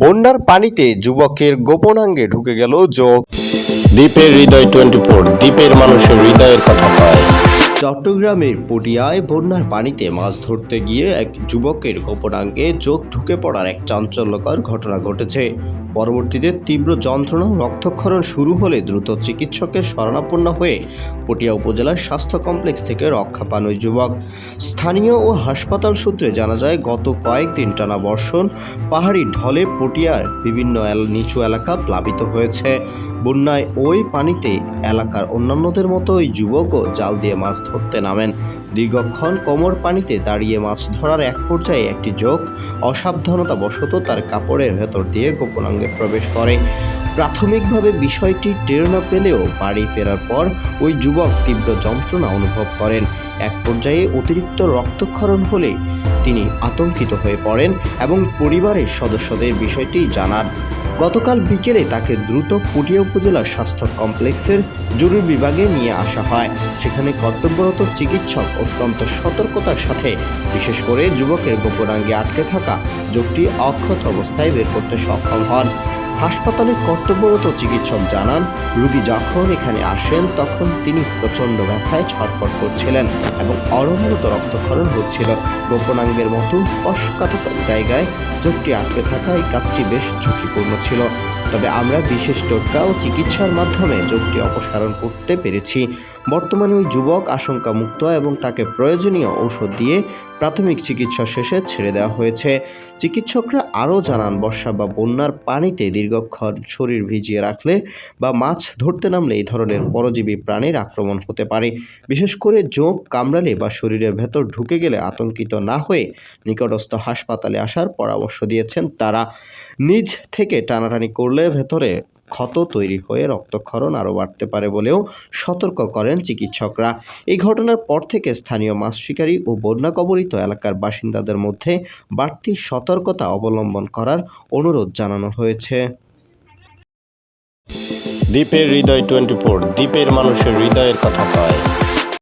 বন্যার পানিতে যুবকের গোপনাঙ্গে ঢুকে গেল যোগ। দ্বীপের হৃদয় 24, দ্বীপের মানুষের হৃদয়ের কথা কয়। চট্টগ্রামের পটিয়ায় বন্যার পানিতে মাছ ধরতে গিয়ে এক যুবকের গোপনাঙ্গে যোগ ঢুকে পড়ার এক চাঞ্চল্যকর ঘটনা ঘটেছে। পরবর্তীতে তীব্র যন্ত্রণা ও রক্তক্ষরণ শুরু হলে দ্রুত চিকিৎসকের শরণাপন্ন হয়ে পটিয়া উপজেলার স্বাস্থ্য কমপ্লেক্স থেকে রক্ষা পান ওই যুবক। স্থানীয় ও হাসপাতাল সূত্রে জানা যায়, গত কয়েকদিন টানা বর্ষণ পাহাড়ি ঢলে পটিয়ার বিভিন্ন নিচু এলাকা প্লাবিত হয়েছে। বন্যায় ওই পানিতে এলাকার অন্যান্যদের মতো ওই যুবকও জাল দিয়ে মাছ ধরতে নামেন। দীর্ঘক্ষণ কোমর পানিতে দাঁড়িয়ে মাছ ধরার এক পর্যায়ে একটি যোগ অসাবধানতাবশত তার কাপড়ের ভেতর দিয়ে গোপনাঙ্গে প্রবেশ করে। প্রাথমিকভাবে বিষয়টি টের না পেলেও বাড়ি ফেরার পর ওই যুবক তীব্র যন্ত্রণা অনুভব করেন। এক পর্যায়ে অতিরিক্ত রক্তক্ষরণ হলে তিনি আতঙ্কিত হয়ে পড়েন এবং পরিবারের সদস্যদের বিষয়টি জানান। গতকাল বিকেলে তাকে দ্রুত পটিয়া উপজেলা স্বাস্থ্য কমপ্লেক্সের জরুরি বিভাগে নিয়ে আসা হয়। সেখানে কর্তব্যরত চিকিৎসক অত্যন্ত সতর্কতার সাথে বিশেষ করে যুবকের গোপনাঙ্গে আটকে থাকা যোগটি অক্ষত অবস্থায় বের করতে সক্ষম হন। হাসপাতালে কর্তব্যরত চিকিৎসক জানান, রোগী যখন এখানে আসেন তখন তিনি প্রচণ্ড ব্যথায় ছটফট করছিলেন এবং অনবরত রক্তক্ষরণ হচ্ছিল। গোপনাঙ্গের মতো স্পর্শকাতর জায়গায় যোগটি আটকে থাকা এই কাজটি বেশ ঝুঁকিপূর্ণ ছিল। তবে আমরা বিশেষ টোটকা ও চিকিৎসার মাধ্যমে যোগটি অপসারণ করতে পেরেছি। বর্তমানে ওই যুবক আশঙ্কামুক্ত এবং তাকে প্রয়োজনীয় ঔষধ দিয়ে প্রাথমিক চিকিৎসা শেষে ছেড়ে দেওয়া হয়েছে। চিকিৎসকরা আরও জানান, বর্ষা বা বন্যার পানিতে দীর্ঘক্ষণ শরীর ভিজিয়ে রাখলে বা মাছ ধরতে নামলে এই ধরনের পরজীবী প্রাণীর আক্রমণ হতে পারে। বিশেষ করে যোগ কামড়ালে বা শরীরের ভেতর ঢুকে গেলে আতঙ্কিত না হয়ে নিকটস্থ হাসপাতালে আসার পরামর্শ দিয়েছেন তারা। নিজ থেকে টানাটানি করলে ভেতরে ক্ষত তৈরি হয়ে রক্তক্ষরণ আরও বাড়তে পারে বলেও সতর্ক করেন চিকিৎসকরা। এই ঘটনার পর থেকে স্থানীয় মাছ শিকারী ও বন্যা কবলিত এলাকার বাসিন্দাদের মধ্যে বাড়তি সতর্কতা অবলম্বন করার অনুরোধ জানানো হয়েছে। দ্বীপের হৃদয় 24, দ্বীপের মানুষের হৃদয়ের কথা কয়।